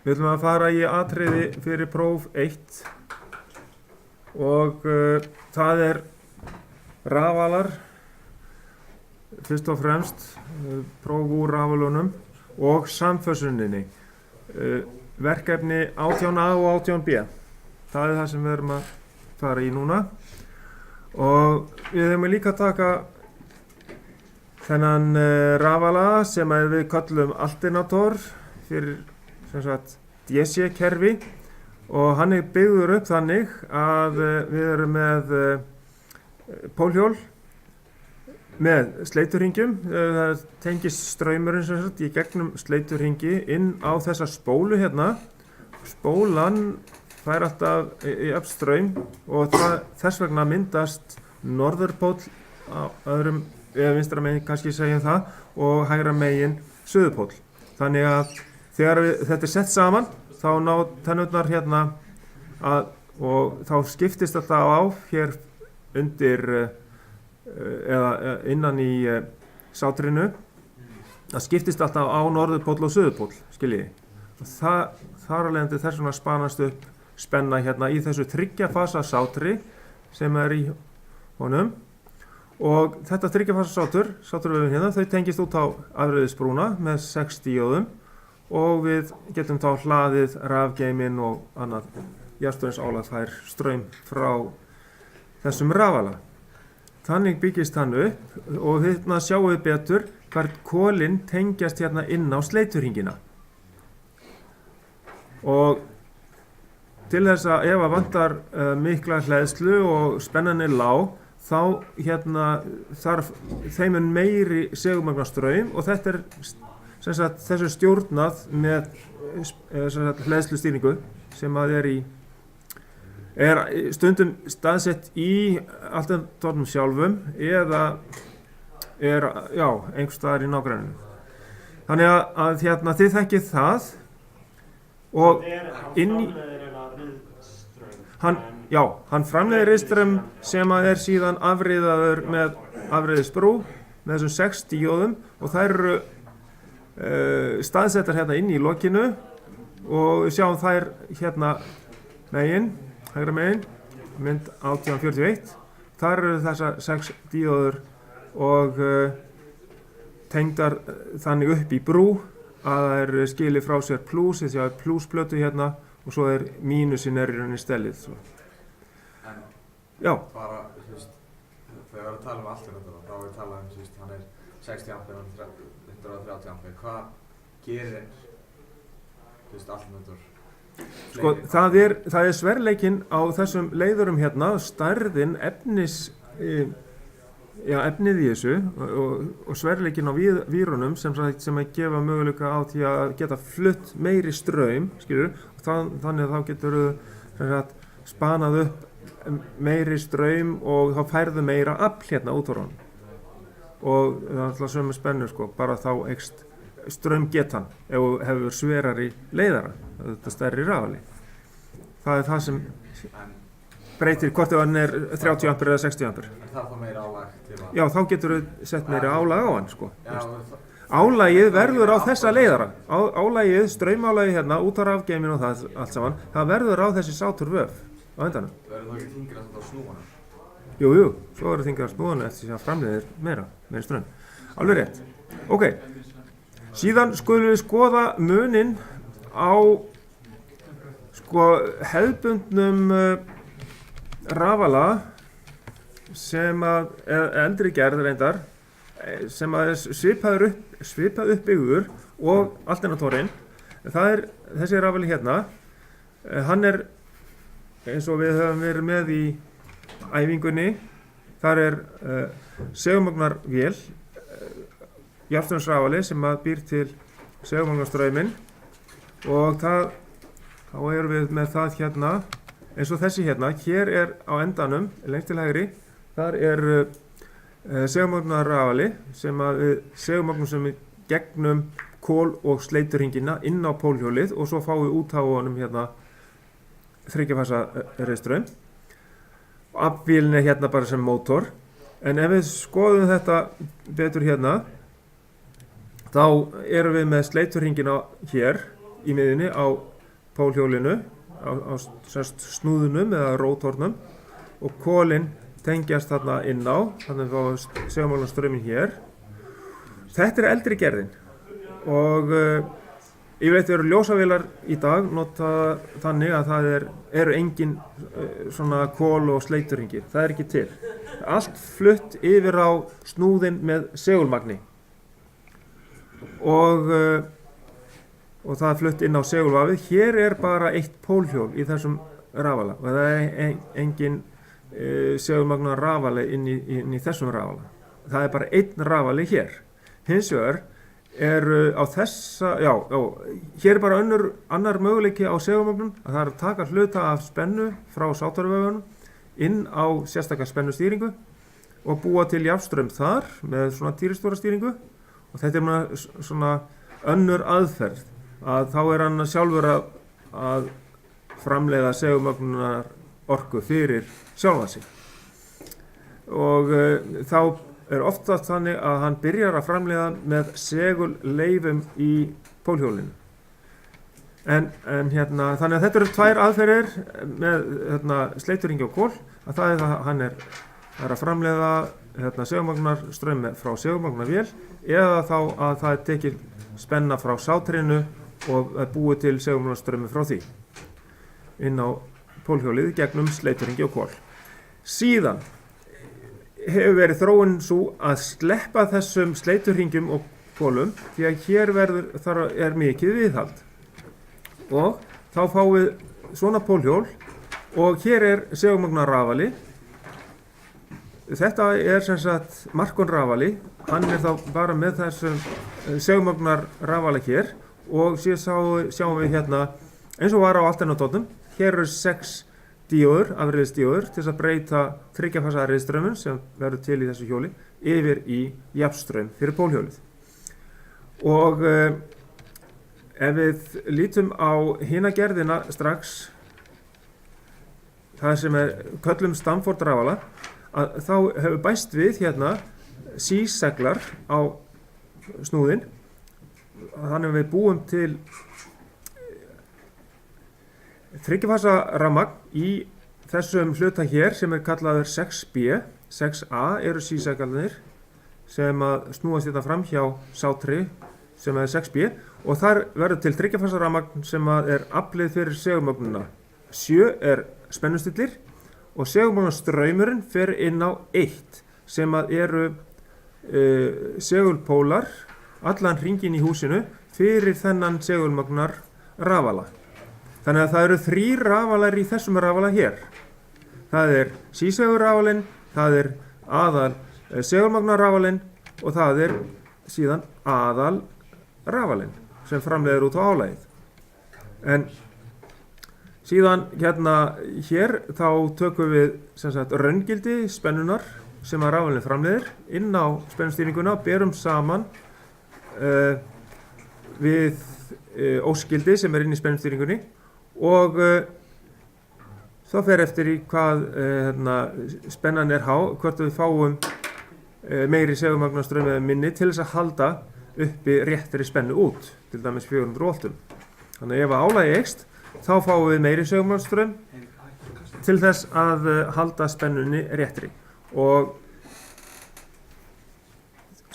Við ætlum að fara í atriði fyrir próf 1 og það er rafalar, fyrst og fremst próf úr rafalunum og samfösuninni. Verkefni 18A og 18B. Það er það sem við erum að fara í núna. Og við höfum líka að taka þennan rafala sem við kallum alternator fyrir sem sagt DC-kerfi og hann er byggður upp þannig að við erum með pólhjól með sleiturhingjum. Það tengist straumurinn sem sagt í gegnum sleiturhingi inn á þessa spólu hérna. Spólan fær alltaf í straum og þess vegna myndast norðurpóll á öðrum, eða vinstra megin kannski segjum það, og hægra megin suðurpóll. Þannig að þegar þetta er sett saman þá ná tennurnar hérna og þá skiptist alltaf á hér undir eða innan í sátrinu. Það skiptist alltaf á norðurpóll og suðurpóll, skiljiði. Þar af leiðandi þess vegna spanast upp spenna hérna í þessu 3 fasa sátri sem er í honum og þetta 3 fasa sáturvefin hérna, þau tengist út á afreiðisbrúna með 6 díóðum og við getum þá hlaðið rafgeyminn og annað jarðstraumsálag fær straum frá þessum rafala. Þannig byggist hann upp og hérna sjáum við betur hvert kolin tengjast hérna inn á sleiturhringina. Og til þess að ef að vantar mikla hleðslu og spennan er lág, þá hérna þarf þeim meiri segulmagnastraum og þetta er sem sagt þessu stjórnað með sem sagt hleðslustýringu sem að er stundum staðsett í alternatornum sjálfum eða er einhvers staðar í nágrenninu. Þannig að hérna þið þekkið það og inn í hann framleiðir riðstraum sem að er síðan afriðaður með afriðisbrú með þessum 6 díóðum og þær eru staðsettar hérna inn í lokinu og við sjáum þær hérna megin, hægra megin, mynd 1841. Þar eru þessar 6 díóður og tengdar þannig upp í brú að það er skilið frá sér plús, þess að plúsplötu hérna og svo er mínusinn í rauninni stellið. En já. Bara, þú veist, þegar við erum að tala alternator, þá erum við að tala þú veist, hann er 60 ampere, 130 ampere. Hvað gerir, þú veist, alternator? Sko, það er sverleikinn á þessum leiðurum hérna, stærðin, efnið í þessu og sverleikinn á vírunum sem að gefa möguleika á því að geta flutt meiri straum, skilur, þannig að þá getur spanað upp meiri straum og þá færðu meira afl hérna út úr honum. Og það er alltaf sömu spennu, sko, bara þá eykst straumgetan ef þú hefur sverari leiðara, þetta stærri rafali. Það er það sem breytir hvort ef hann er 30 ampere eða 60 ampere. En það er meira álag til að... Já, þá getur við sett meira álag á hann, sko. Álagið verður á þessa leiðara. Álagið, straumálagið hérna, út á rafgeyminn og það allt saman, það verður á þessi sáturvöf á endanum. Verður það ekki þyngra á snúanum? Jú, svo verður þyngra á snúanum eftir því að framleiðir meira straum. Alveg rétt. Ok, síðan skulum við skoða muninn á hefðbundnum rafala sem að eldri gerð reyndar sem að er svipað uppbyggður og alternatorinn. Það er þessi rafali hérna. Hann er eins og við höfum verið með í æfingunni. Þar er segulmagnarvél, jarðstraumsrafali sem að býr til segulmagnarstrauminn og þá erum við með það hérna eins og þessi hérna. Hér er á endanum, lengst til hægri, þar er segulmagnarrafali sem að við segulmagnum sem við gegnum kol- og sleiturhringina inn á pólhjólið og svo fáum við út á honum hérna 3 fasa riðstraum. Afvélin er hérna bara sem mótor. En ef við skoðum þetta betur hérna, þá erum við með sleiturhringina hér í miðjunni á pólhjólinu á snúðunum eða rótornum og kolin tengjast þarna inn á, þannig að við fáum segulmagnaströmmin hér. Þetta er eldri gerðin og yfirleitt eru ljósavélar í dag nota þannig að það eru engin svona kol- og sleiturhringir, það er ekki til. Allt flutt yfir á snúðin með segulmagni og það er flutt inn á segulvafið. Hér er bara eitt pólhjól í þessum rafala og það er engin segulmagna rafali inn í þessum rafala. Það er bara einn rafali hér. Hins vegar eru á þessa, hér er bara annar möguleiki á segulmagnum að það er að taka hluta af spennu frá sáttavöfunum inn á sérstaka spennustýringu og búa til jafnstraum þar með svona týristóra stýringu og þetta er svona önnur aðferð að þá er hann sjálfur að framleiða segulmagnunar orku fyrir sjálfan sig og þá er oftast þannig að hann byrjar að framleiða með segulleifum í pólhjólinu. En þannig að þetta eru tvær aðferðir með sleiturhringi og kol, að það er að hann er að framleiða segulmagnarstraum frá segulmagnavél eða þá að það er tekið spenna frá sátrinu og búið til segulmagnarstraumi frá því inn á pólhjólið gegnum sleiturhringi og kol. Síðan hefur verið þróun svo að sleppa þessum sleiturhringjum og kolum því að hér er mikið viðhald og þá fáum við svona pólhjól og hér er segulmagnarrafali. Þetta er sem sagt Marcon-rafali, hann er þá bara með þessum segulmagnarrafali hér og síðan sjáum við hérna eins og var á alternatornum, hér eru 6 afreiðisdíóður til þess að breyta þriggja-fasa reiðstrauminn sem verður til í þessu hjóli yfir í jafnstraum fyrir pólhjólið. Og ef við lítum á hina gerðina strax, það sem köllum Stamford rafala, að þá hefur bæst við hérna síseglar á snúðin, þannig að við búum til þriggja-fasa rafmagn í þessum hluta hér sem er kallaður 6B. 6A eru síseglarnir sem að snúast þetta fram hjá sátri sem er 6B og þar verður til þriggja-fasa rafmagn sem að er aflið fyrir segulmagnuna. 7 er spennustillir og segulmagnastraumurinn fer inn á 1 sem að eru segulpólar allan hringinn í húsinu fyrir þennan segulmagnar rafala. Þannig að það eru 3 rafalar í þessum rafala hér. Það er sísegulrafalinn, það er aðal segulmagnarrafalinn og það er síðan aðal rafalinn sem framleiðir út á álagið. En síðan hér þá tökum við sem sagt raungildi spennunar sem að rafalinn framleiðir inn á spennustýringuna, berum saman við óskildi sem er inn í spennustýringunni og þá fer eftir í hvað spennan er há, hvort við fáum meiri segulmagnarstraum eða minni til þess að halda uppi réttri spennu út, til dæmis 400 voltum. Þannig að ef álagið eykst, þá fáum við meiri segulmagnarstraum til þess að halda spennunni réttri. Og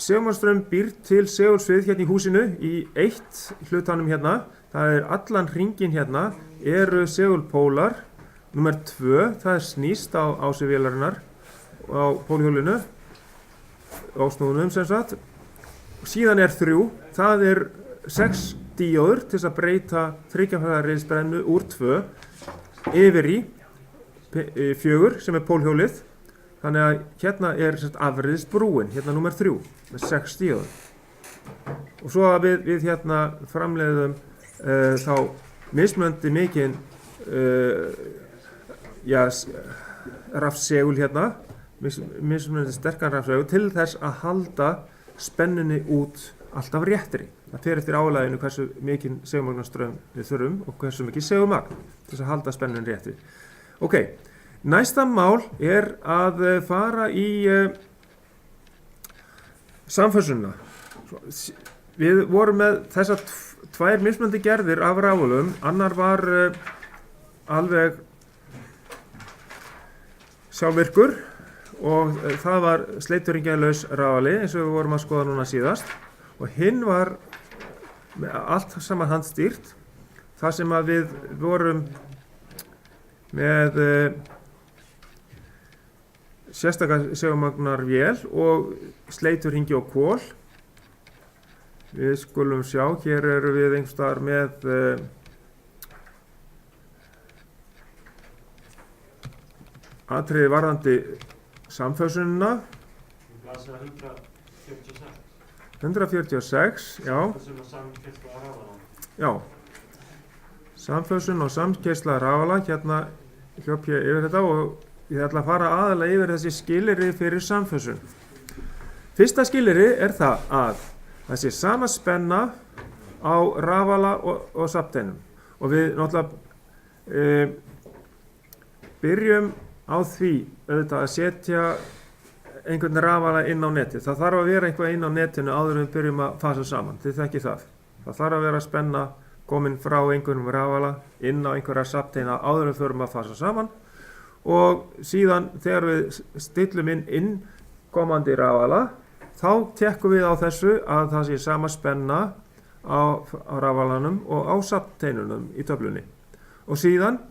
segulmagnarstraum býr til segulsvið hérna í húsinu í 1 hlutanum hérna. Það er allan hringinn hérna, eru segulpólar. Númer 2, það er snýst á ásvélarinnar á pólhjólinu, á snúðunum sem sagt. Síðan er 3, það er 6 díóður til þess að breyta þriggja-fasa reiðspennu úr 2 yfir í 4 sem er pólhjólið. Þannig að hérna er afriðsbrúin, hérna númer 3 með 6 díóður. Og svo að við hérna framleiðum þá mismunandi mikinn rafsegul hérna, mismunandi sterkan rafsegul til þess að halda spennunni út alltaf réttri. Það fer eftir álaginu hversu mikinn segulmagnarstraum við þurfum og hversu mikið segulmagn til þess að halda spennunni réttri. Ok, næsta mál er að fara í samfössunina. Við vorum með þessar tvær mismunandi gerðir af rafalum. Annar var alveg sjálfvirkur og það var sleiturhringjalaus rafali eins og við vorum að skoða núna síðast, og hinn var allt saman handstýrt, þar sem að við vorum með sérstakar segumagnarvél og sleiturhringi og kol. Við skulum sjá, hér eru við einhvers staðar með atriði varðandi samfösunina. Blaðsíða 146. 146, já. Samfösun og samkeyrla rafala. Já. Samfösun og samkeyrla rafala, hérna hljóp ég yfir þetta og ég ætla að fara aðalega yfir þessi skilyrði fyrir samfösun. Fyrsta skilyrði er það að það sé sama spenna á rafala og safnsteinum, og við náttúrulega byrjum á því auðvitað að setja einhvern rafala inn á netið. Það þarf að vera eitthvað inn á netinu áður en við byrjum að fasa saman, þið þekkið það. Það þarf að vera spenna komin frá einhverjum rafala inn á einhverja safnsteina áður en við förum að fasa saman, og síðan þegar við stillum inn komandi rafala, þá tekkum við á þessu að það sé sama spenna á rafalanum og á safnsteinunum í töflunni. Og síðan,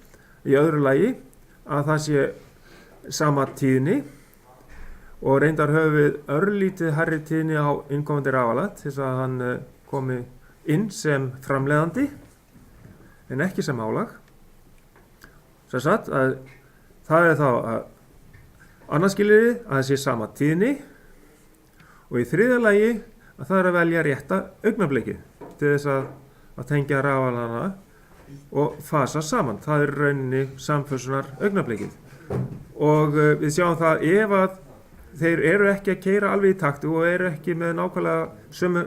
í öðru lagi, að það sé sama tíðni, og reyndar höfum við örlítið hærri tíðni á innkomandi rafala til þess að hann komi inn sem framleiðandi en ekki sem álag. Sem sagt, að það er þá annað skilyrði að það sé sama tíðni, og í þriðja lagi að það er að velja rétta augnablikið til þess að tengja rafalana og fasa saman. Það er rauninni samfösunar augnablikið. Og við sjáum það ef að þeir eru ekki að keyra alveg í takti og eru ekki með nákvæmlega sömu,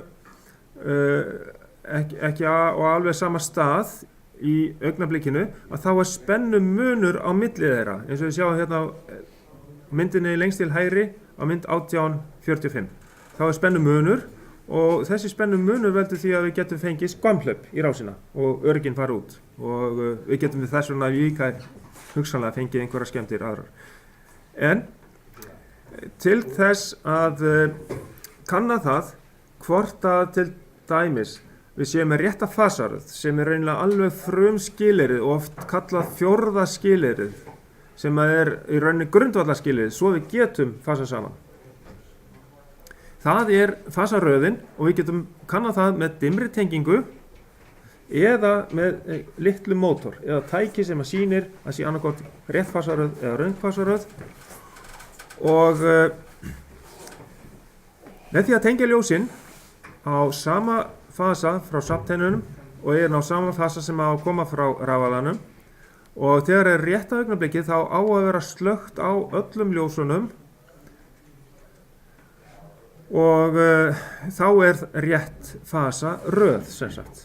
ekki á alveg sama stað í augnablikinu, að þá er spennu munur á milli þeirra, eins og við sjáum hérna á myndinni lengst til hægri á mynd 1845. Þá er spennu munur, og þessi spennu munur veldur því að við getum fengið skvamhlaup í rásina og örygginn fara út, og við getum við þess vegna líka hugsanlega fengið einhverja skemmdir aðrar. En til þess að kanna það hvort að til dæmis við séum með rétta fasaröð, sem er reynilega alveg frumskilyrðið og oft kallað fjórða skilyrðið, sem er í rauninni grundvallarskilyrðið, svo við getum fasað saman. Það er fasaröðin, og við getum kannað það með dimmri tengingu eða með litlu mótor eða tæki sem að sýnir að sé annarkort rétt fasaröð eða röng fasaröð. Og með því að tengja ljósin á sama fasa frá safnsteinunum og á sama fasa sem á að koma frá rafalanum, og þegar er rétta augnablikið þá á að vera slökkt á öllum ljósunum, og þá er rétt fasa röð, sem sagt.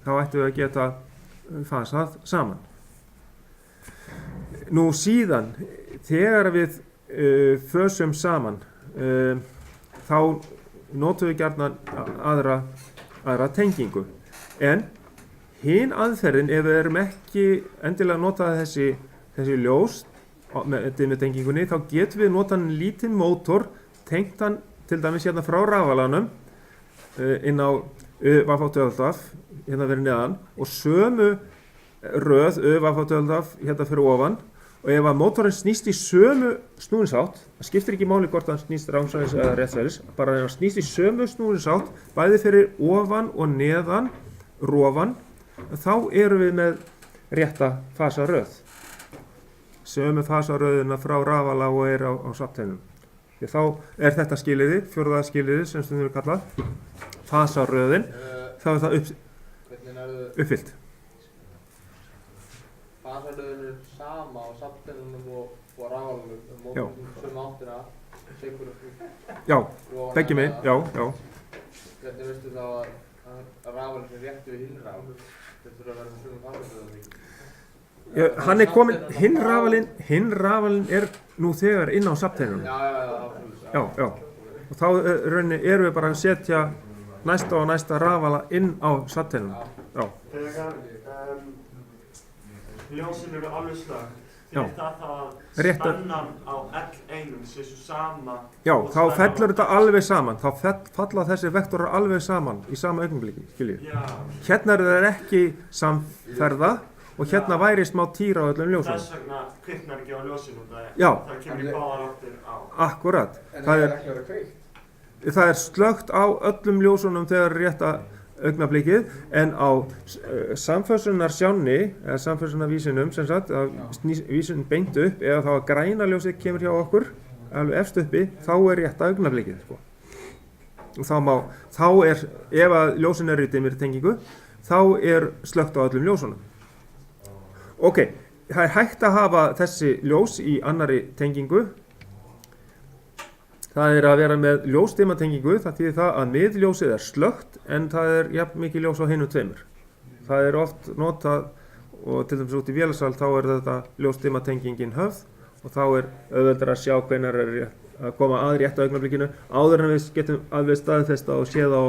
Þá ættum við að geta fasað saman. Nú síðan, þegar við fösum saman, þá notum við gjarnan aðra tengingu. En hin aðferðin, ef við erum ekki endilega að nota þessi ljós með tengingunni, þá getum við notað lítinn mótor, tengt hann til dæmis hérna frá rafalanum inn á ÖVF hérna fyrir neðan, og sömu röð ÖVF hérna fyrir ofan, og ef að mótorinn snýst í sömu snúningsátt, það skiptir ekki máli hvort hann snýst rangsælis eða réttsælis, bara ef hann snýst í sömu snúningsátt, bæði fyrir ofan og neðan rofan, þá erum við með rétta fasaröð. Sömu fasaröðina frá rafala og er á safnsteinum. Því þá er þetta skilyrði, fjórða skilyrði sem stundum við kallað, fasaröðin, þá er það uppfyllt. Fasaröðin er sama á safnsteinunum og rafalanum, mótum sömu áttina, segur Já, beggi megin, já. Hvernig veistu þá að rafalinn er rétt við hinn rafalinn? Þetta þurfa að vera með sömu fasaröðin. Hann er komin, hinn rafalinn er nú þegar inn á safnsteinunum. Já, absolutt. Já. Og þá rauninni erum við bara að setja næsta og næsta rafala inn á safnteinum. Já, Þegar ljósin eru alveg slögt, Já. þýðir það þá að Rétt að- spennan á L1 sé svo sama já, og þá spennan fellur á þetta alveg saman. Þá falla þessi vektorar alveg saman í sama augnablikki, skiljið. Já, Hérna eru þeir ekki samferða og hérna væri smá týra á öllum ljósunum. þess vegna kviknar ekki á ljósinu Já. það kemur í báðar áttir á. Akkurat. En Það það er, er ekki verið kveikt. það er slögt á öllum ljósunum þegar rétta augnablikkið, en á samfössunarsjánni eða samfössunarvísinum sem sagt, að vísin beint upp eða þá að græna ljósið kemur hjá okkur alveg efst uppi, þá er rétta augnablikkið sko. Og þá er, ef að ljósin eru í dimmri tengingu, þá er slögt á öllum ljósunum. Ok, það er hægt að hafa þessi ljós í annarri tengingu. Það er að vera með ljósdimatengingu, það þýðir það að miðljósið er slögt en það er jafn mikið ljós á hinum tveimur. Það er oft notað, og til dæmis út í vélasal þá er þetta ljósdimatengingin höfð og þá er auðveldar að sjá hvenær er að koma að rétta augnablikinu áður en við getum alveg staðfesta og séð á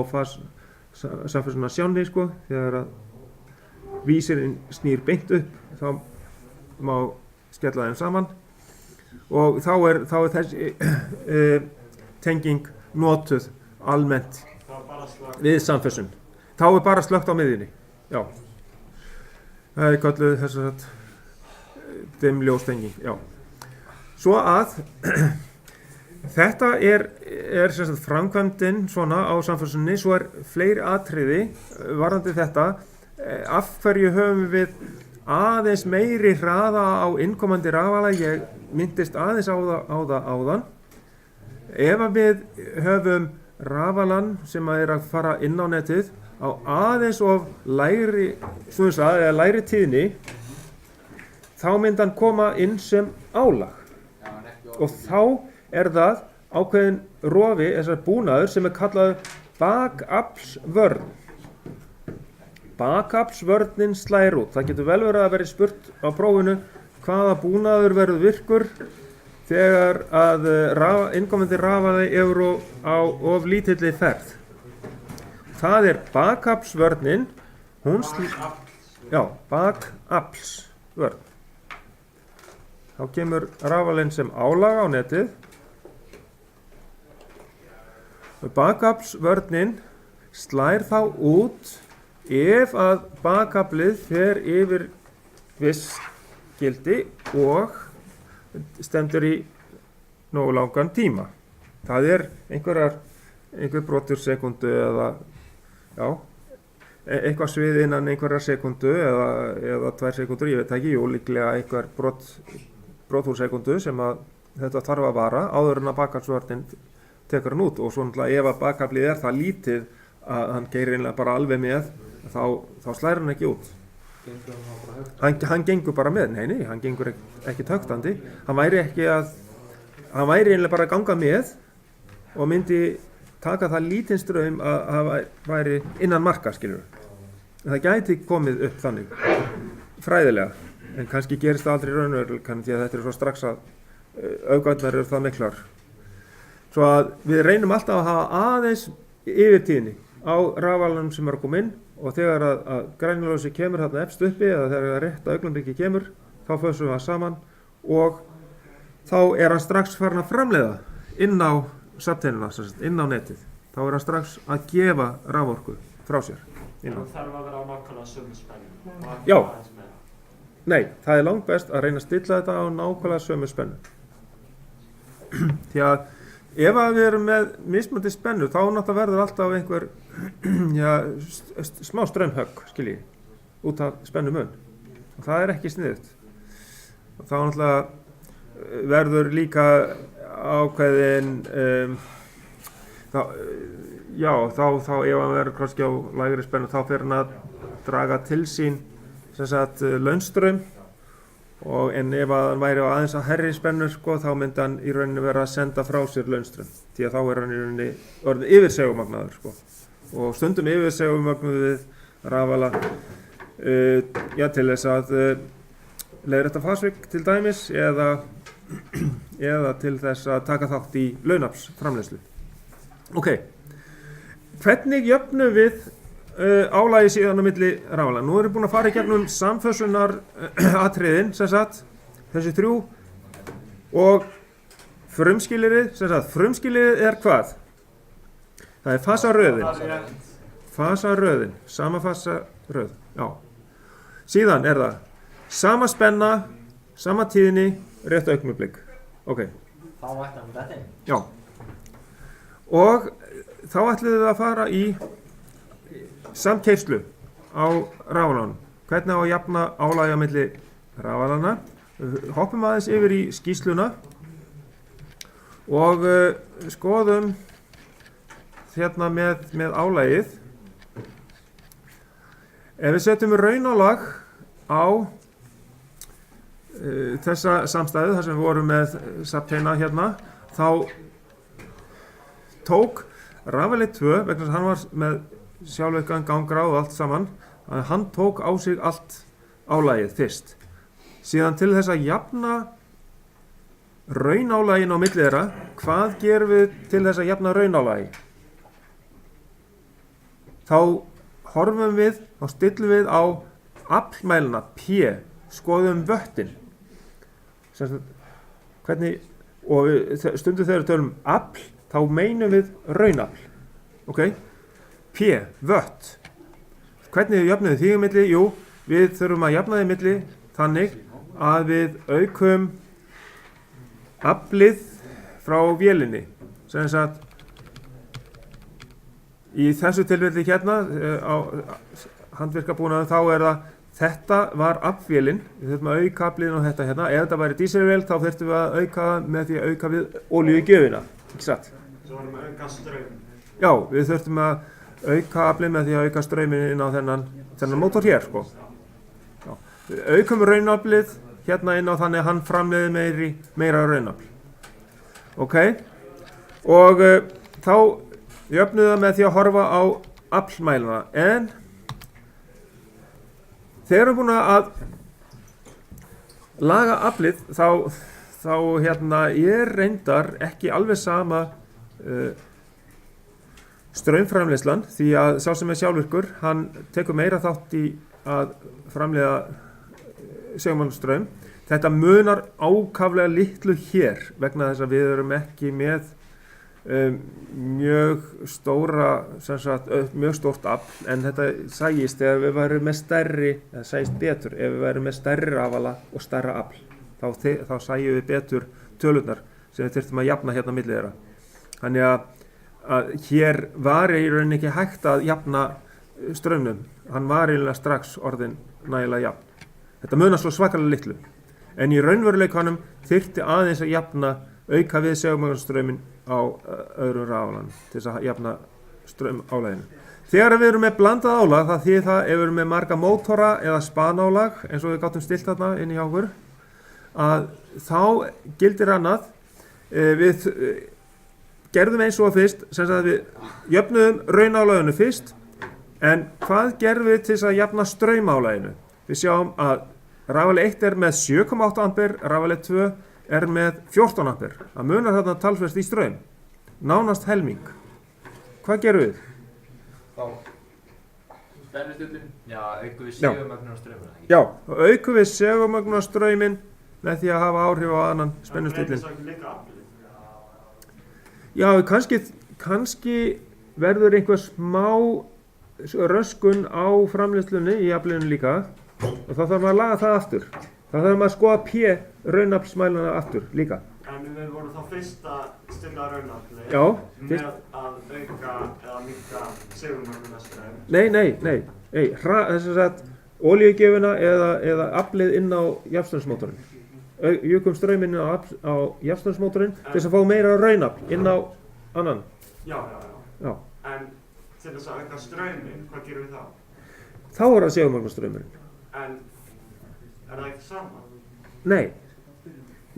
samfélagsjánni sko, þegar að vísirinn snýr beint upp þá má skella þeim saman og þá er þessi tenging notuð almennt Það var bara slögt. við samfessun. Þá er bara slögt á miðjunni. Já. Það er kölluð þess að dimm ljóstenging. Já. Svo að þetta er sem sagt framkvæmdin svona á samfessunni, svo er fleiri atriði varðandi þetta. Af hverju höfum við aðeins meiri hraða á innkomandi rafala? Ég myndist aðeins á það áðan. Ef að við höfum rafalan sem er að fara inn á netið á aðeins of lægri tíðni, þá myndi hann koma inn sem álag. Já, en ekki Og þá er það ákveðin rofi, þessar búnaður sem er kallaður bakaflsvörn. Bakaflsvörnin slær út. Það getur vel verið að vera spurt á prófinu hvaða búnaður verður virkur þegar að innkomandi rafali eru á of lítilli ferð. Það er bakaflsvörnin, bakaflsvörn. Þá kemur rafalinn sem álag á netið. Bakaflsvörnin slær þá út ef að bakaflið fer yfir viss gildi og stendur í nógu langan tíma. Það er einhver brotur sekundu eða eitthvað svið innan einhverjar sekundu eða 2 sekundur, ég veit ekki, líklega einhver brot úr sekundu sem að þetta þarf að vara áður en að bakaflsvörnin tekur hann út, og svo náttúrulega ef að bakaflið er það lítið að hann keyrir einlega bara alveg með, þá slæðir hann ekki út. Hann gengur bara með, nei, hann gengur ekki höktandi. Hann væri einlega bara að ganga með og myndi taka það lítinn straum að það væri innan marka, skilur. En það gæti komið upp þannig, fræðilega, en kannski gerist það aldrei raunveruleikanum því að þetta er svo strax að öfgarnar eru það miklar. Svo að við reynum alltaf að hafa aðeins yfirtíðni á rafalanum sem er að koma inn, og þegar að grænuljósi kemur þarna efst uppi eða þegar að rétta augnablikki kemur, þá fössum við það saman og þá er hann strax farin að framleiða inn á safnteinuna, inn á netið. Þá er hann strax að gefa raforku frá sér. Það þarf að vera á nákvæmlega sömu spennu. Já. Nei, það er langt best að reyna að stilla þetta á nákvæmlega sömu spennu. Því að ef að við erum með mismunandi spennu, þá náttúrulega verður alltaf einhver smá straumhögg, skiljið, út af spennumun. Og það er ekki sniðugt. Og þá náttúrulega verður líka ákveðin, þá ef hann verður kannski á lægri spennu, þá fer hann að draga til sín launstraum, en ef hann væri á aðeins að hærri spennu, sko, þá myndi hann í rauninni vera að senda frá sér launstraum, því að þá er hann í rauninni orðin yfirsegumagnaður, sko. Og stundum yfirsegumagnaður við rafala til þess að leiðrétta fasvik til dæmis eða til þess að taka þátt í launaflsframleiðslu. Ok, hvernig jöfnum við álagi síðan á milli rafala? Nú erum við búin að fara í gegnum samfössunar atriðin, sem sagt, þessi 3 og frumskilyrðið, sem sagt, frumskilyrðið er hvað? Það er fasaröðin. Það er rétt. Fasaröðin, sama fasaröð, já. Síðan er það sama spenna, sama tíðni, rétt augnablik. Ok, Þá ætti hann þetta inn. já. Og þá ætlum við að fara í samkeyrslu á rafalanum. Hvernig á að jafna álagi á milli rafalana. Hoppum aðeins yfir í skýrsluna og skoðum hérna með álagið. Ef við setjum raunálag á þessa samstæðu, þar sem við vorum með sapteina hérna, þá tók rafalið 2, vegna þess að hann var með sjálfvirkan gangráð og allt saman, að hann tók á sig allt álagið fyrst. Síðan til þess að jafna raunálagin á milli þeirra, hvað gerum við til þess að jafna raunálagi? Þá horfum við, þá stillum við á aflmæluna, P, skoðum vöttin. Hvernig, og stundum þegar við tölum afl, þá meinum við raunafl. Ok? P, vött. Hvernig jöfnum við því á milli? Jú, við þurfum að jafna því á milli þannig að við aukum aflið frá vélinni. Sem sagt, í þessu tilfelli hérna á handvirkabúnaðum þá er það, þetta var aflvélin, við þurfum að auka afliðin á þetta hérna. Ef þetta væri dísilvél þá þurftum við að auka með því að auka við olíugjöfina, ekki satt? Svo varum við auka ströym. Já, við þurftum að auka aflið með því að auka ströyminn inn á þennan mótor hér, sko. Já. Við aukum raunaflið hérna inn á þannig að hann framleiði meira raunafl. Ok? Og þá jöfnum við það með því að horfa á aflmæluna, en þegar við erum búin að laga aflið þá hérna er reyndar ekki alveg sama straumframleiðslan, því að sá sem er sjálfvirkur, hann tekur meira þátt í að framleiða segulmagnsstraum. Þetta munar ákaflega litlu hér vegna þess að við erum ekki með mjög stórt afl, en þetta sæjist ef við værum með stærri, eða sæjist betur ef við værum með stærri rafala og stærra afl, þá sæjum við betur tölurnar sem við þurftum að jafna hérna milli þeirra. Þannig að hér var í rauninni ekki hægt að jafna straumnum, hann var eiginlega strax orðinn nægilega jafn. Þetta munar svo svakalega litlu, en í raunveruleikanum þyrfti aðeins að jafna, auka við segulmagnsstrauminn á öðrum rafalanum til þess að jafna straumálæginu. Þegar við erum með blandað álag, það þýðir það ef við erum með marga mótora eða spanálag, eins og við gátum stilt þarna inn í hjá okkur, að þá gildir annað. Við gerðum eins og fyrst, sem sagt við jöfnuðum raunálaginu fyrst, en hvað gerðum við til þess að jafna straumálæginu? Við sjáum að rafalið 1 er með 7,8 ampere, rafalið 2 er með 14 ampere. Það munar þarna talsvert í straum. Nánast helming. Hvað gerum við? Þá spennustillin. Já, aukum við segulmögnunarstrauminn, ekki? Já, og aukum við segulmögnunarstrauminn með því að hafa áhrif á annan spennustillin. Það er líka aflið. Já, kannski verður einhver smá röskun á framleiðslunni í aflinu líka, og þá þarf maður að laga það aftur. Þá þarf maður að skoða P raunaflsmæluna aftur líka. En við vorum þá fyrst að stilla raunafli Já, með að auka eða minnka segulmögnunarstraum. Nei, þess að olíugjöfina eða aflið inn á jafnströmsmótorinn. Jukum strauminn á jafnströmsmótorinn til þess að fá meira raunafl inn á annan. Já. Já. En til þess að auka strauminn, hvað gerum við þá? Þá er það segulmögnunarstraumurinn. En er það ekki sama?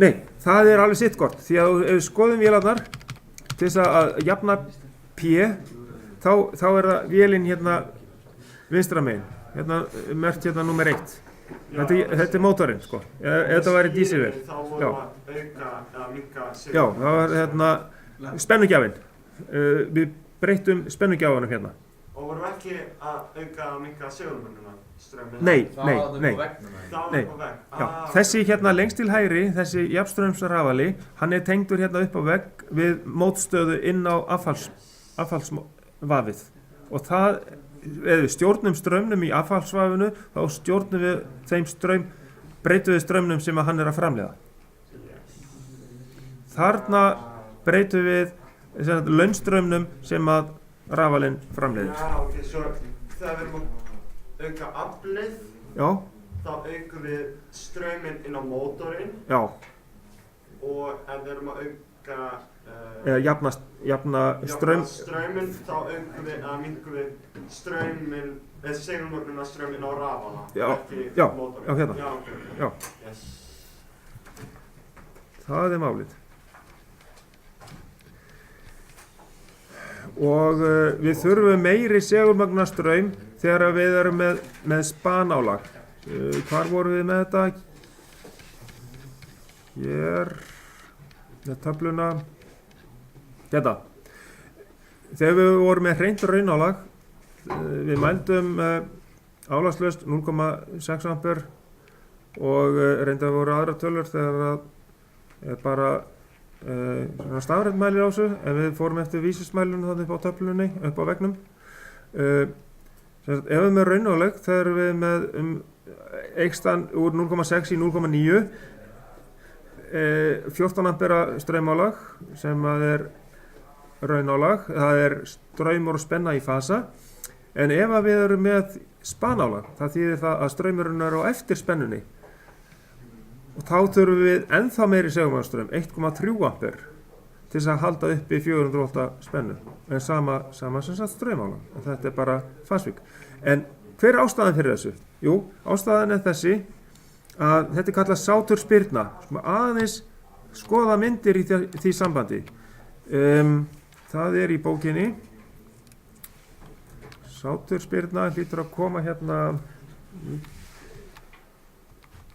Nei, það er alveg sitt gott, því að ef við skoðum vélarnar til þess að jafna P, þá er það vélin hérna vinstra megin, hérna merkt hérna númer 1. Þetta er mótorinn, sko, ef þetta væri dísilvél. Þá vorum við að auka eða minnka Já, það var hérna spennugjafinn. Við breyttum spennugjáfanum hérna. Og vorum ekki að auka að minka segulmögnuna strömmið? Nei. Það var það upp á veggnum. Það var Nei. upp á vegg. Já, þessi hérna lengst til hægri, þessi jafnströmsrafali, hann er tengdur hérna upp á vegg við mótstöðu inn á affallsvafið. Og það, ef við stjórnum straumnum í affallsvafinu, þá stjórnum við þeim breytum við straumnum sem að hann er að framleiða. Þarna breytum við launstraumnum sem að rafalinn framleiðir. Já, ok, svo þegar við erum að auka aflið, Já, þá aukum við strauminn inn á mótorinn já, og ef við erum að auka eða jafna strauminn, þá aukum við að minkum við strauminn, segulmögnuna strauminn á rafala, Já, ekki já, mótorinn. já, hérna. Já, ok. Já. Yes. Það er málið. Og við þurfum meiri segulmagnastraum þegar við erum með spanálag. Hvar vorum við með þetta? Hér, með töfluna. Þetta. Þegar við vorum með hreint raunálag, við mældum álagslaust 0,6 ampere og reyndar voru aðra tölur þegar það er bara stafrænt mælir á þessu, en við fórum eftir vísismælunum þannig upp á töflunni, upp á veggnum. Ef við erum með raunálag, þegar við með eikstan úr 0,6 í 0,9, 14 ampera straumálag sem að er raunálag, það er straumur og spenna í fasa, en ef að við erum með spanálag, það þýðir það að straumurinn er á eftir spennunni. Og þá þurfum við ennþá meiri segulmagnastraum, 1,3 ampere, til þess að halda upp í 400 volta spennu. En sama sem sagt straumálag. En þetta er bara fasvík. En hver er ástæðan fyrir þessu? Jú, ástæðan er þessi að þetta er kallað sáturspyrna. Aðeins skoða myndir í því sambandi. Það er í bókinni. Sáturspyrna hlýtur að koma hérna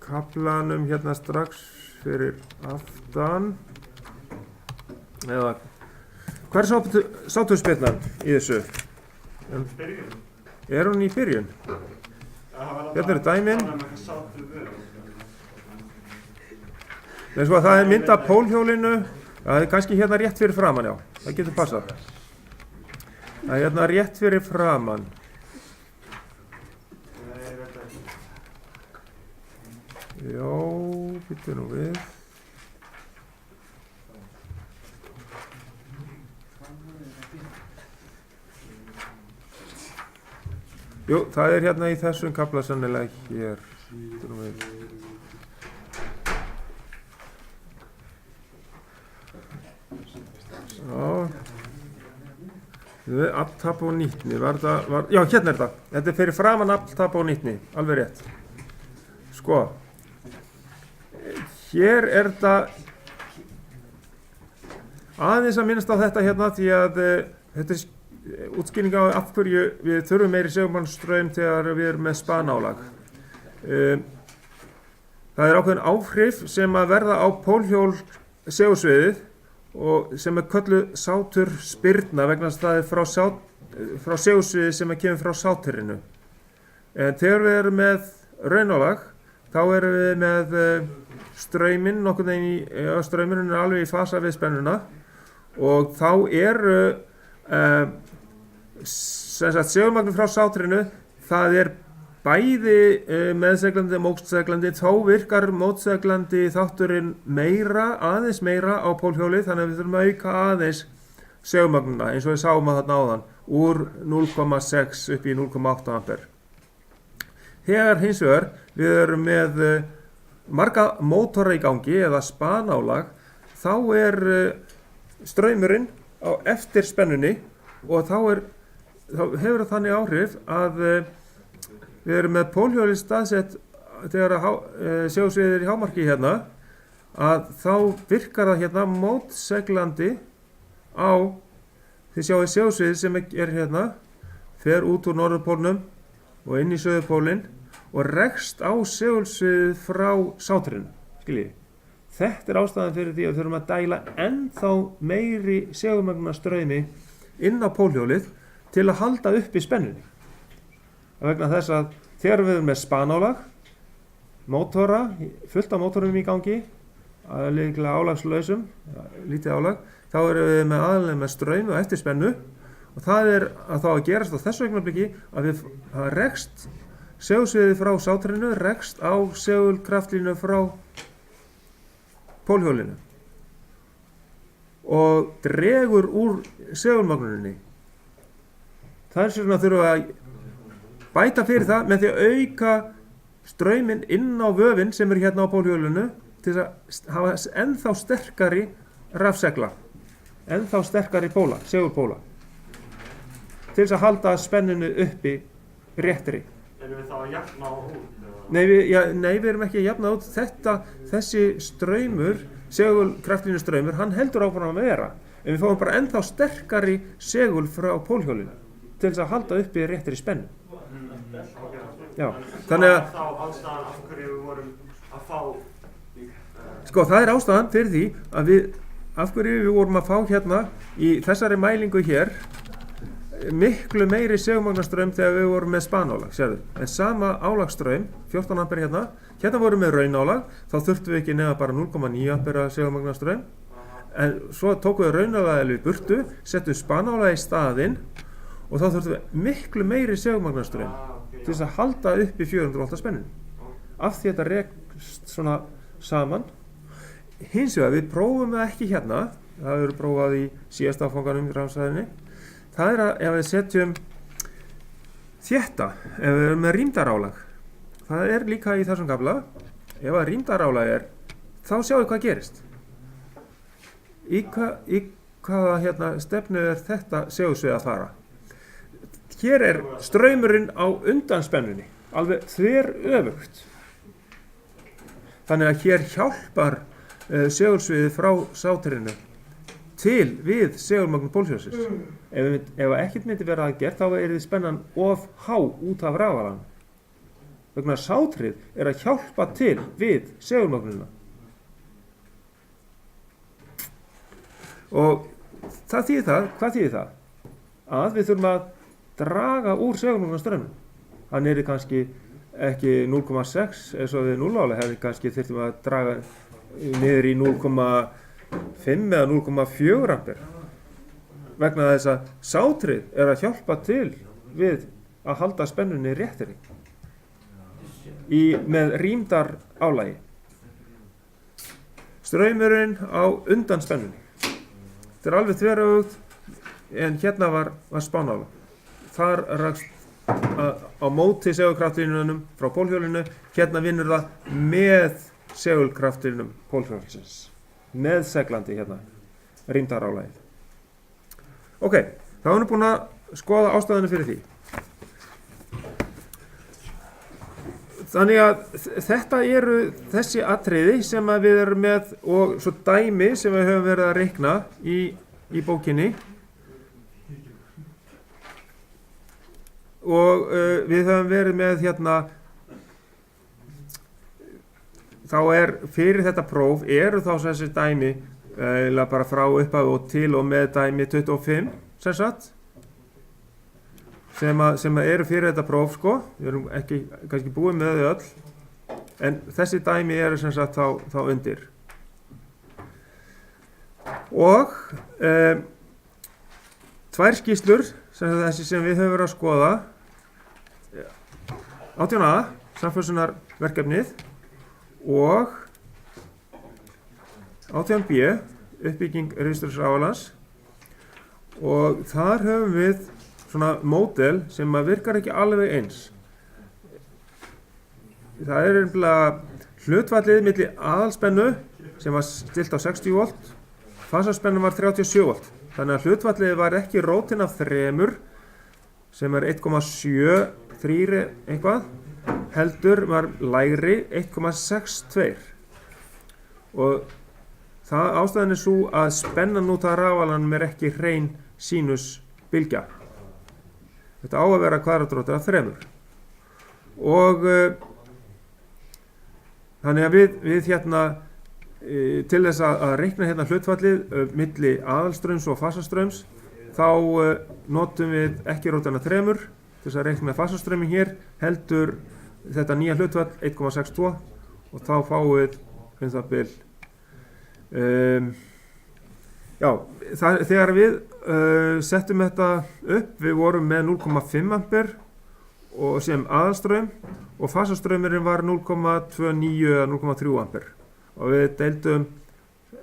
kaflanum hérna strax fyrir aftan. Eða hver er sáturspyrnan í þessu? Byrjun. Er hún í byrjun? Hérna eru dæmin. Það er mynd af pólhjólinu. Það er kannski hérna rétt fyrir framan, já. Það getur passað. Það er hérna rétt fyrir framan. Já, býttu nú við. Jú, það er hérna í þessum kafla sannilega hér. Býttu nú við. Já. Afltap og nýtni. Já, hérna er það. Þetta er fyrir framan afltap og nýtni. Alveg rétt. Sko. Hér er þetta aðeins að minnast á þetta hérna því að þetta er útskýring á af hverju við þurfum meiri segulmagnastraum þegar við erum með spanálag. Það er ákveðin áhrif sem að verða á pólhjól segulsviðið og sem er kölluð sáturspyrna vegna þess að það er frá segulsviði sem kemur frá sáturinu. En þegar við erum með raunálag þá erum við með strauminn nokkurn veginn straumurinn er alveg í fasa við spennuna og þá eru segulmagnið frá sáturinu það er bæði meðseglandi og mótseglandi, þá virkar mótseglandi þátturinn aðeins meira á pólhjóli þannig að við þurfum að auka aðeins segulmagnina eins og við sáum að þarna áðan úr 0,6 upp í 0,8 ampere. Þegar hins vegar við erum með marga mótora í gangi eða spanálag þá er straumurinn á eftir spennunni og þá hefur það þannig áhrif að við erum með pólhjóli staðsett þegar segulsviðið er í hámarki hérna að þá virkar það hérna mótseglandi á þið sjáu segulsviðið sem er hérna fer út úr norðurpólnum og inn í söðurpólinn og rekst á segulsviðið frá sáturinu, skiljið. Þetta er ástæðan fyrir því að við þurfum að dæla ennþá meiri segulmagnastraumi inn á pólhjólið til að halda uppi spennunni. Vegna þess að þegar við erum með spanálag, mótora, fullt af mótorum í gangi, líklega álagslausum, lítið álag, þá erum við með aðalega með straum og eftirspennu og það er að þá að gerast á þessu augnabliki að það rekst segulsviðið frá sátrinu, rekst á segulkraftlínu frá pólhjólinu og dregur úr segulmagnuninni. Það er svona að þurfa að bæta fyrir það með því að auka strauminn inn á vöfin sem er hérna á pólhjólinu til að hafa ennþá sterkari rafsegla, ennþá sterkari póla, segulpóla, til þess að halda spenninu uppi réttri. Erum við þá að jafna á út? Nei, við erum ekki að jafna út. Þessi straumur, segulkraftlínu straumur, hann heldur áfram að vera. En við fáum bara ennþá sterkari segul frá pólhjólinu til þess að halda uppi réttri spennu. Já, þannig að þá ástæðan af hverju við vorum að fá sko, það er ástæðan fyrir því að af hverju við vorum að fá hérna í þessari mælingu hér miklu meiri segulmagnastraum þegar við vorum með spanálag, sérðu. En sama álagstraum, 14 ampere hérna vorum við raunálag, þá þurftum við ekki neða bara 0,9 ampere segulmagnastraum. En svo tókum við raunálagið burtu, settum spanálag í staðinn og þá þurftum við miklu meiri segulmagnastraum til þess að halda upp í 400 volta spennu. Af því að þetta rekst svona saman. Hins vegar, við prófum það ekki hérna, það eru prófað í síðasta áfanganum í rafsæðinni. Það er að ef við setjum þétta, ef við erum með rýmdarálag, það er líka í þessum kafla, ef að rýmdarálag er, þá sjáum við hvað gerist. Í hvaða stefnu er þetta segulsvið að fara? Hér er straumurinn á undan spennunni, alveg þveröfugt. Þannig að hér hjálpar segulsviðið frá sátrinu til við segulmagnun pólhjólsins. Ef ekkert myndi vera að gert, þá yrði spennan of há út af rafalanum. Vegna að sátrið er að hjálpa til við segulmagnunina. Og hvað þýðir það? Að við þurfum að draga úr segulmagnastraumnum. Hann er kannski ekki 0,6 eins og við núllálega hefði kannski þyrftum að draga niður í 0,5 eða 0,4 ampere. Vegna þess að sátrið er að hjálpa til við að halda spennunni réttri með rýmdarálagi. Straumurinn á undan spennunni. Þetta er alveg þveröfugt en hérna var spanálag. Þar rakst á móti segulkraftlínunum frá pólhjólinu, hérna vinnur það með segulkraftlínum pólhjólsins, með seglandi hérna, rýmdarálagið. Ok, þá erum við búin að skoða ástæðuna fyrir því. Þannig að þetta eru þessi atriði sem við erum með og svo dæmi sem við höfum verið að reikna í bókinni. Og við höfum verið með hérna, þá fyrir þetta próf eru þá þessi dæmi bara frá upphafi og til og með dæmi 25 sem sagt sem eru fyrir þetta próf sko, við erum ekki kannski búið með þau öll en þessi dæmi eru sem sagt þá undir og tvær skýrslur þessi sem við höfum verið að skoða 18a, samfélsunarverkefnið og 18b, uppbygging rafstöðvarálands og þar höfum við svona módel sem virkar ekki alveg eins. Það er hlutfallið milli aðalspennu sem var stilt á 60 volt, fasaspennu var 37 volt. Þannig að hlutfallið var ekki rótin af 3 sem er 1,73 eitthvað, heldur var lægri 1,62 og það ástæðan er svo að spennan út af rafalanum er ekki hrein sínusbylgja. Þetta á að vera kvadratrótin af 3 og þannig að við hérna til þess að reikna hérna hlutfallið milli aðalstraums og fasastraums þá notum við ekki rótina 3 til þess að reikna með fasastraumin hér, heldur þetta nýja hlutfall 1,62 og þá fáum við það bil þegar við settum þetta upp, við vorum með 0,5 ampere og sem aðalstraum og fasastraumurinn var 0,29 eða 0,3 ampere og við deildum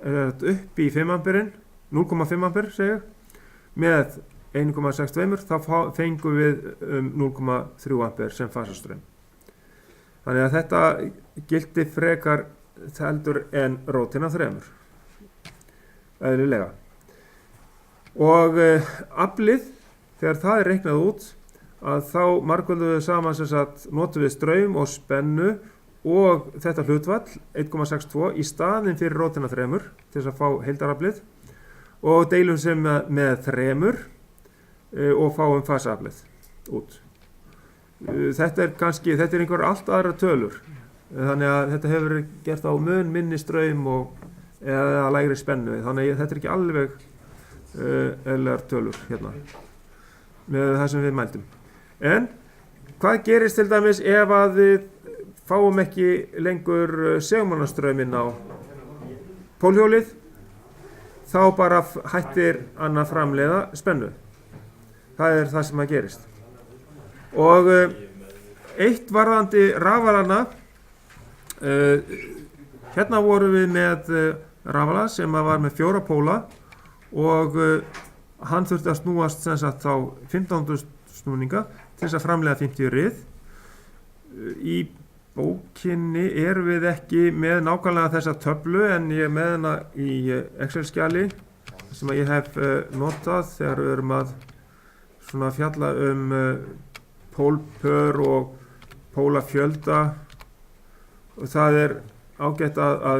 upp í 5 amperinn 0,5 ampere segja með 1,62 þá fengum við 0,3 ampere sem fasastraum. Þannig að þetta gildi frekar heldur en rótina 3 eðlilega. Og aflið, þegar það er reiknað út, að þá margföldum við saman sem sagt notum við straum og spennu og þetta hlutfall 1,62 í staðinn fyrir rótina 3 til þess að fá heildaraflið og deilum sem með 3 og fáum fasaaflið út. Þetta er einhver allt aðra tölur, þannig að þetta hefur verið gert á mun minni straum eða lægri spennu, þannig að þetta er ekki alveg eðlilegar tölur hérna með það sem við mældum. En hvað gerist til dæmis ef að við fáum ekki lengur segulmagnastrauminn á pólhjólið, þá bara hættir hann að framleiða spennu. Það er það sem að gerist. Og eitt varðandi rafalana, hérna vorum við með rafala sem var með 4 póla og hann þurfti að snúast sem sagt þá 15.000 snúninga til þess að framleiða 50 rið. Í bókinni erum við ekki með nákvæmlega þessa töflu en ég er með hana í Excel-skjali sem ég hef notað þegar við erum að svona fjalla pólpör og pólafjölda og það er ágætt að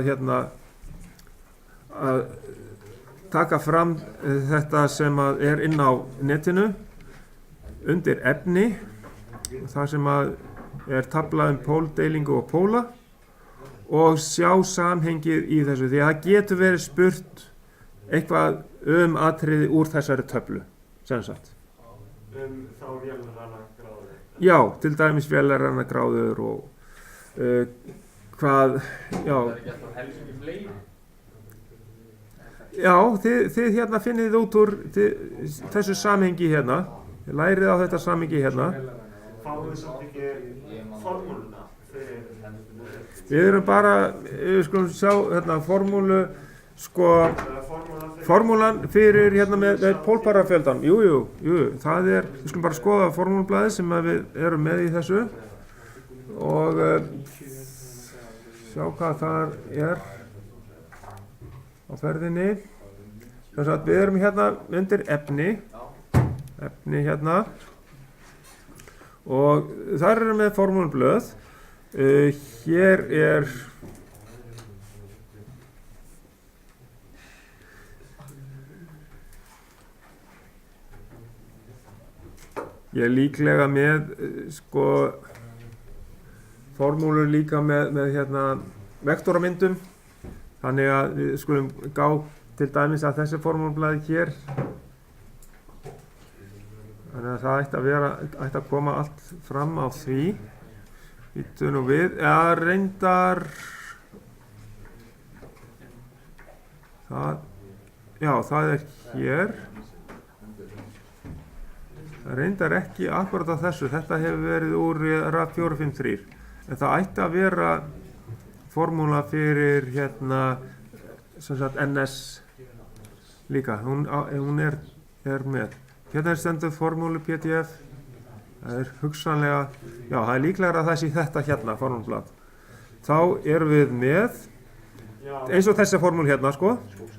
taka fram þetta sem er inn á netinu undir efni, það sem er tafla póldeilingu og póla og sjá samhengið í þessu því að það getur verið spurt eitthvað atriði úr þessari töflu sem sagt. Þá vélarrana gráður? Já, til dæmis vélarrana gráður og hvað, já. Það er ekki alltaf helsingi fleiri? Já, þið hérna finnið út úr þessu samhengi hérna, lærið á þetta samhengi hérna. Fáum við samt ekki formúluna fyrir? Við erum bara, við skulum sjá hérna formúlu, sko, formúlan fyrir hérna með pólparafjöldan, jú, það er, við skulum bara skoða formúlublaðið sem við erum með í þessu og sjá hvað það er á ferðinni. Þess að við erum hérna undir efni hérna og þar erum við formúlublöð. Hér er ég líklega með sko formúlur líka með hérna vektoramyndum, þannig að við skulum gá til dæmis að þessi formúlublaði hér, þannig að það ætti að koma allt fram á því. Býtum nú við, reyndar það er hér. Það reyndar ekki akkurat á þessu, þetta hefur verið úr RAF 453, en það ætti að vera formúla fyrir hérna, sem sagt NS líka, hún er með. Hérna er stendur formúlu PDF, það er hugsanlega, já það er líklega að það sé þetta hérna, formúlublað. Þá erum við með, eins og þessi formúl hérna sko,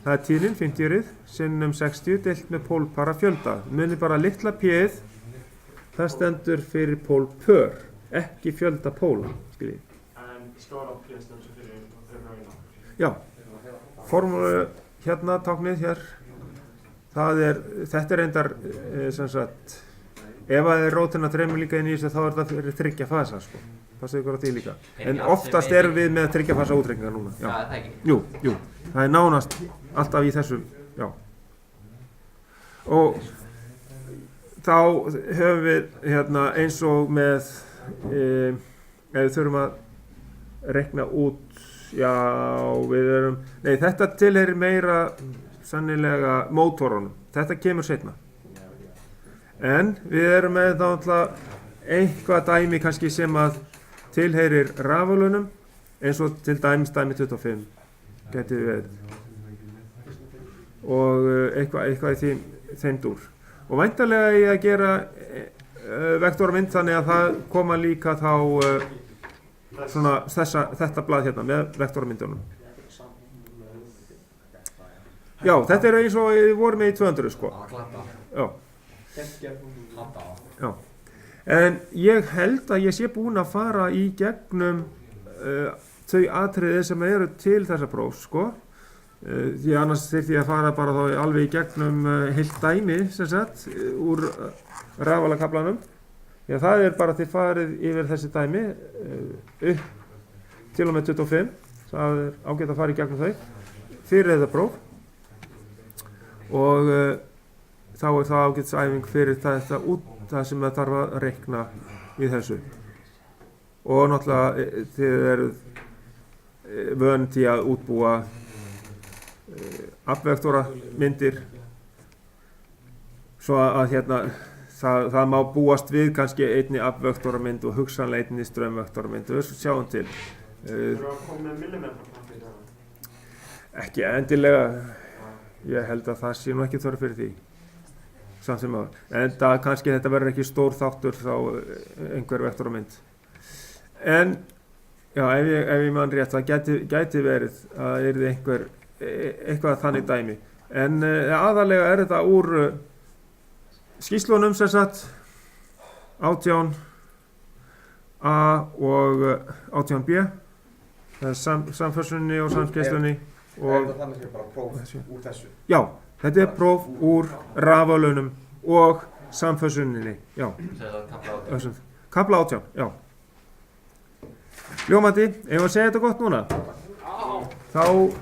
það er tíðnin 50 sinnum 60 deilt með pólpara fjölda. Munið bara litla p-ið, það stendur fyrir pólpör, ekki fjölda póla, skiljið. En stóra p stendur fyrir rauna. Já, formúlu hérna, táknið hér, þetta er reyndar sem sagt, ef það er rótina 3 líka inn í þessu þá er það fyrir 3 fasa sko. Passið ykkur á því líka. En oftast erum við með 3 fasa útreikningar núna. Já. Það er það ekki. Jú, það er nánast alltaf í þessu, já. Og þá höfum við hérna eins og með ef við þurfum að reikna út, já þetta tilheyrir meira sannilega mótorunum, þetta kemur seinna. En við erum með náttúrulega eitthvað dæmi kannski sem að tilheyrir rafalunum, eins og til dæmi 25 geti verið. Og eitthvað í þeim dúr. Og væntanlega ég að gera vektormynd þannig að það koma líka þá svona þetta blað hérna með vektormyndunum. Já, þetta er eins og við vorum með í 200 sko. Já. Já. En ég held að ég sé búinn að fara í gegnum þau atriði sem eru til þessa prófs sko. Því annars þyrfti ég að fara bara þá alveg í gegnum heilt dæmi sem sagt úr rafalakaflanum. Já, það er bara til farið yfir þessi dæmi upp til og með 25. Það er ágætt að fara í gegnum þau fyrir þetta próf. Og þá er það ágætisæfing fyrir þetta út það sem það þarf að reikna við þessu. Og náttúrulega þið eruð vön til að útbúa afvektora myndir svo að hérna það má búast við kannski einni afvektora mynd og hugsanlega einni straumvektora mynd. Við sjáum til. Þurfa að koma með millimetrapapir? Ekki endilega. Ég held að það sé nú ekki þörf fyrir því. Samt sem áður. En það kannski þetta verður ekki stór þáttur þá einhver vektoramynd. En já, ef ég man rétt, það gæti verið að yrði eitthvað þannig dæmi. En aðalega er þetta úr skýrslunum sem sagt 18A og 18B. Það er samfærslunni og samskeyslunni. Er það þannig að bara próf úr þessu? Já, þetta er próf úr rafalunum og samfærslunni. Já. Kafla 18, já. Ljómandi, ef að segja þetta gott núna, þá